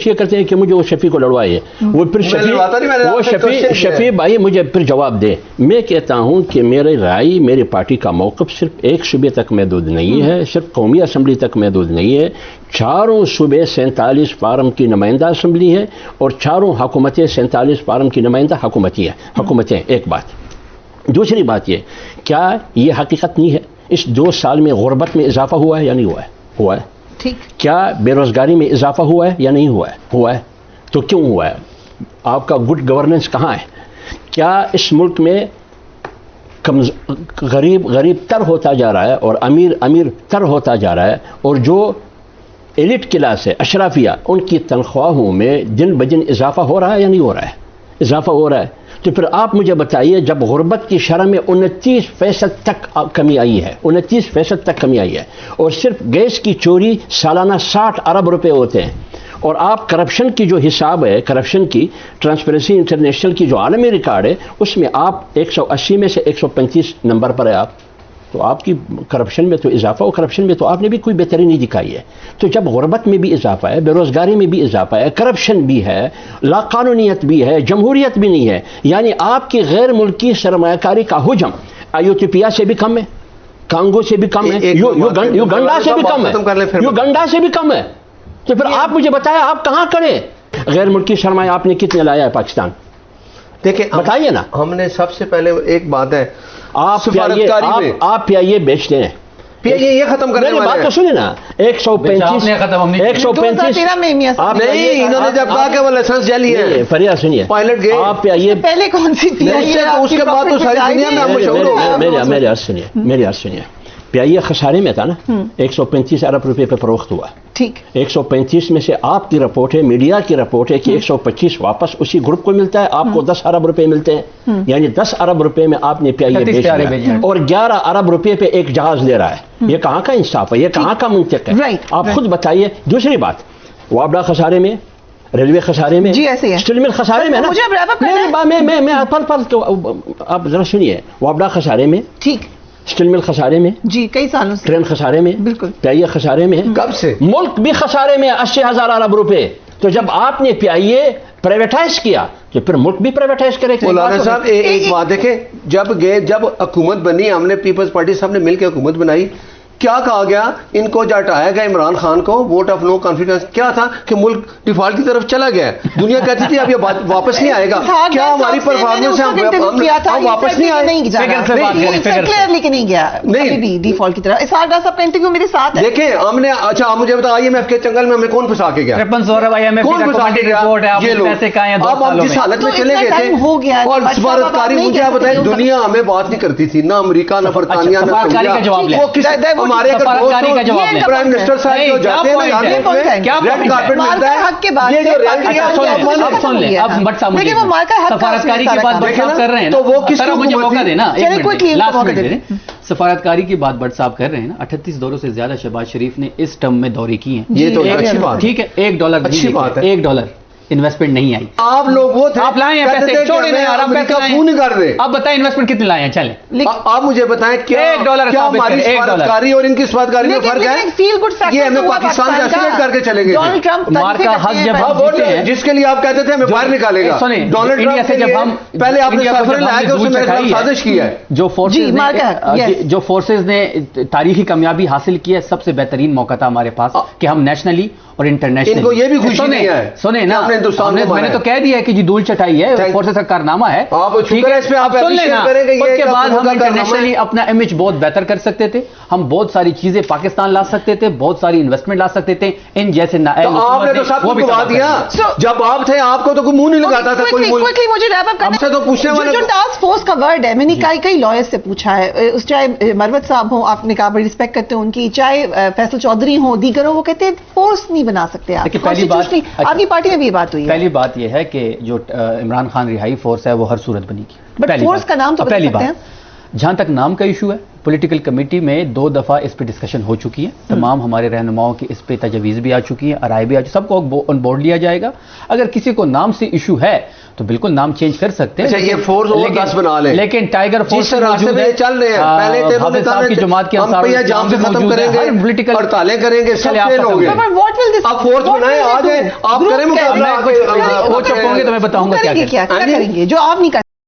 یہ کرتے ہیں کہ مجھے وہ شفیع کو لڑوائے، وہ پھر شفیع بھائی مجھے پھر جواب دے۔ میں کہتا ہوں کہ میری رائے، میری پارٹی کا موقف صرف ایک صوبے تک محدود نہیں ہے، صرف قومی اسمبلی تک محدود نہیں ہے، چاروں صوبے 47 فارم کی نمائندہ اسمبلی ہے اور چاروں حکومتیں 47 فارم کی نمائندہ حکومتیں۔ ایک بات، دوسری بات یہ، کیا یہ حقیقت نہیں ہے اس 2 سال میں غربت میں اضافہ ہوا ہے یا نہیں ہوا ہے؟ ہوا ہے۔ کیا بے روزگاری میں اضافہ ہوا ہے یا نہیں ہوا ہے؟ ہوا ہے۔ تو کیوں ہوا ہے؟ آپ کا گڈ گورننس کہاں ہے؟ کیا اس ملک میں غریب تر ہوتا جا رہا ہے اور امیر تر ہوتا جا رہا ہے، اور جو ایلیٹ کلاس ہے، اشرافیہ، ان کی تنخواہوں میں دن بدن اضافہ ہو رہا ہے یا نہیں ہو رہا ہے؟ اضافہ ہو رہا ہے۔ تو پھر آپ مجھے بتائیے، جب غربت کی شرح میں 29% تک کمی آئی ہے، 29% تک کمی آئی ہے، اور صرف گیس کی چوری سالانہ 60 ارب روپے ہوتے ہیں، اور آپ کرپشن کی جو حساب ہے، کرپشن کی ٹرانسپیرنسی انٹرنیشنل کی جو عالمی ریکارڈ ہے، اس میں آپ 180 میں سے 135 نمبر پر ہے آپ، تو آپ کی کرپشن میں تو اضافہ، اور کرپشن میں تو آپ نے بھی کوئی بہتری نہیں دکھائی ہے۔ تو جب غربت میں بھی اضافہ ہے، بے روزگاری میں بھی اضافہ ہے، کرپشن بھی ہے، لا قانونیت بھی ہے، جمہوریت بھی نہیں ہے، یعنی آپ کی غیر ملکی سرمایہ کاری کا حجم ایتھوپیا سے بھی کم ہے، کانگو سے بھی کم ہے، یوگنڈا سے بھی کم ہے، یوگنڈا سے بھی کم ہے۔ تو پھر آپ مجھے بتائیں آپ کہاں کریں؟ غیر ملکی سرمایہ آپ نے کتنے لایا ہے پاکستان؟ دیکھیں بتائیے نا۔ ہم نے سب سے پہلے ایک بات ہے، آپ پیائیے بیچتے ہیں، یہ ختم کرنے والے بات تو سنیں نا۔ 135 نہیں، انہوں نے جب کہا کہ وہ لائسنس جعلی ہے، فریاد سنیے، پائلٹ گئے، آپ پیائیے پہلے کون سی اس کے بعد تو ساری دنیا میں مشہور ہو گیا۔ میری عرض سنیے، پیائیے خسارے میں تھا نا، 135 ارب روپے پہ فروخت ہوا۔ ٹھیک، 135 میں سے آپ کی رپورٹ ہے، میڈیا کی رپورٹ ہے کہ 125 واپس اسی گروپ کو ملتا ہے، آپ کو 10 ارب روپے ملتے ہیں، یعنی 10 ارب روپے میں آپ نے پیائے بیچ دیا، اور 11 ارب روپے پہ ایک جہاز لے رہا ہے۔ یہ کہاں کا انصاف ہے؟ یہ کہاں کا منطق ہے؟ آپ خود بتائیے۔ دوسری بات، وابڈا خسارے میں، ریلوے خسارے میں، اسٹیل مل خسارے میں نا، آپ ذرا سنیے، وابڈا خسارے میں، ٹھیک، اسٹیل مل خسارے میں، جی کئی سالوں سے، ٹرین خسارے میں، بالکل، پیائیے خسارے میں، کب سے؟ ملک بھی خسارے میں، 80,000 ارب روپے۔ تو جب آپ نے پیائیے پرائیویٹائز کیا تو پھر ملک بھی پرائیویٹائز کرے۔ مولانا صاحب ایک بات دیکھیں، جب حکومت بنی، ہم نے پیپلز پارٹی صاحب نے مل کے حکومت بنائی، کیا کہا گیا؟ ان کو جو ہٹایا گیا عمران خان کو، ووٹ آف نو کانفیڈنس، کیا تھا کہ ملک ڈیفالٹ کی طرف چلا گیا ہے۔ دنیا کہتی تھی اب یہ واپس نہیں آئے گا، کیا ہماری پرفارمنس ہے؟ ہم واپس نہیں آئے، کلیئرلی کہ نہیں گیا نہیں ڈیفالٹ کی طرف۔ اسحاق ڈار صاحب کا انٹرویو میرے ساتھ ہے، دیکھیں ہم نے، اچھا آپ مجھے بتائیں IMF کے چنگل میں ہمیں کون پھنسا کے گیا؟ کون پھنسا کے گیا؟ یہ لوگ۔ اب ہم جس حالت میں چلے گئے تھے، اور سفارتکاری، مجھے آپ بتائیں، دنیا ہمیں بات نہیں کرتی تھی، نہ امریکہ، نہ برطانیہ، نہ سعودیہ، وہ کس ہمارے پرائم منسٹر صاحب جو جاتے ہیں ریڈ کارپٹ ملتا ہے، یہ جو سفارتکاری کی بات بٹ صاحب کر رہے ہیں، تو وہ کس کو مجھے موقع دینا، سفارتکاری کی بات بٹ صاحب کر رہے ہیں نا، 38 دوروں سے زیادہ شہباز شریف نے اس ٹرم میں دورے کیے ہیں۔ یہ تو اچھی بات، ٹھیک ہے، $1 اچھی بات ہے، $1 انویسٹمنٹ نہیں آئی۔ آپ لوگ وہ تھے، آپ لائے ہیں پیسے، چھوڑیں نہیں، آپ پیسے کیوں نہیں کر رہے؟ آپ بتائیں انویسٹمنٹ کتنے لائے ہیں؟ چلیں آپ مجھے بتائیں کیا ہماری سفارتکاری اور ان کی سفارتکاری میں فرق ہے؟ یہ ہمیں پاکستان سے ایسولیٹ کر کے چلے گئے تھے، مار کا حق جب ہم جیتے ہیں، جس کے لیے آپ کہتے تھے ہمیں باہر نکالے گا، ڈونلڈ ٹرمپ سے جب ہم پہلے آپ نے سفر لایا کہ اس نے میرے خلاف سازش کی ہے، جو فورسز نے تاریخی کامیابی حاصل کی ہے، سب سے بہترین موقع تھا ہمارے پاس کہ ہم نیشنلی اور انٹرنیشنل، ان کو یہ بھی خوشی نہیں ہے، سنیں نا، میں نے تو کہہ دیا ہے کہ جی دھول چٹائی ہے، فورسز کا کارنامہ ہے، ٹھیک ہے، اس پہ آپ اپریشیٹ کریں گے۔ اس کے بعد ہم انٹرنیشنلی اپنا امیج بہت بہتر کر سکتے تھے، ہم بہت ساری چیزیں پاکستان لا سکتے تھے، بہت ساری انویسٹمنٹ لا سکتے تھے، ان جیسے آپ نے تو سب کو گوا دیا، جب آپ تھے آپ کو تو کوئی منہ نہیں لگاتا تھا کوئی، مجھے ہم سے تو پوچھنے والے جو ٹاسک فورس کا ورڈ ہے، میں نے کئی لائر سے پوچھا ہے، چاہے مروت صاحب ہوں، آپ نے کہا بڑی رسپیکٹ کرتے ہیں ان کی، چاہے فیصل چودھری ہوں، دیگر ہوں، وہ کہتے ہیں فورس نہیں بنا سکتے آپ، آپ کی پارٹی میں بھی یہ بات ہوئی ہے۔ پہلی بات یہ ہے کہ جو عمران خان رہائی فورس ہے وہ ہر صورت بنی گی، بٹ فورس کا نام تو بتا سکتے ہیں، جہاں تک نام کا ایشو ہے، پولیٹیکل کمیٹی میں 2 دفعہ اس پہ ڈسکشن ہو چکی ہے، تمام ہمارے رہنماؤں کی اس پہ تجاویز بھی آ چکی ہیں، رائے بھی آ چکی، سب کو آن بورڈ لیا جائے گا۔ اگر کسی کو نام سے ایشو ہے تو بالکل نام چینج کر سکتے ہیں۔ اچھا یہ فورس اور 10 بنا لیں، لیکن ٹائیگر فورس راستے میں چل رہے ہیں، پہلے تھے صاحب کی جماعت کے ہم پہ جام سے ختم کریں گے، پولیٹیکل ہڑتالیں کریں گے، سب فیل ہو گئے، آپ فورس بنائیں، آ جائیں، آپ کریں مقابلہ، وہ چپ ہوں گے تو میں بتاؤں گا کیا کریں گے جو آپ نہیں کر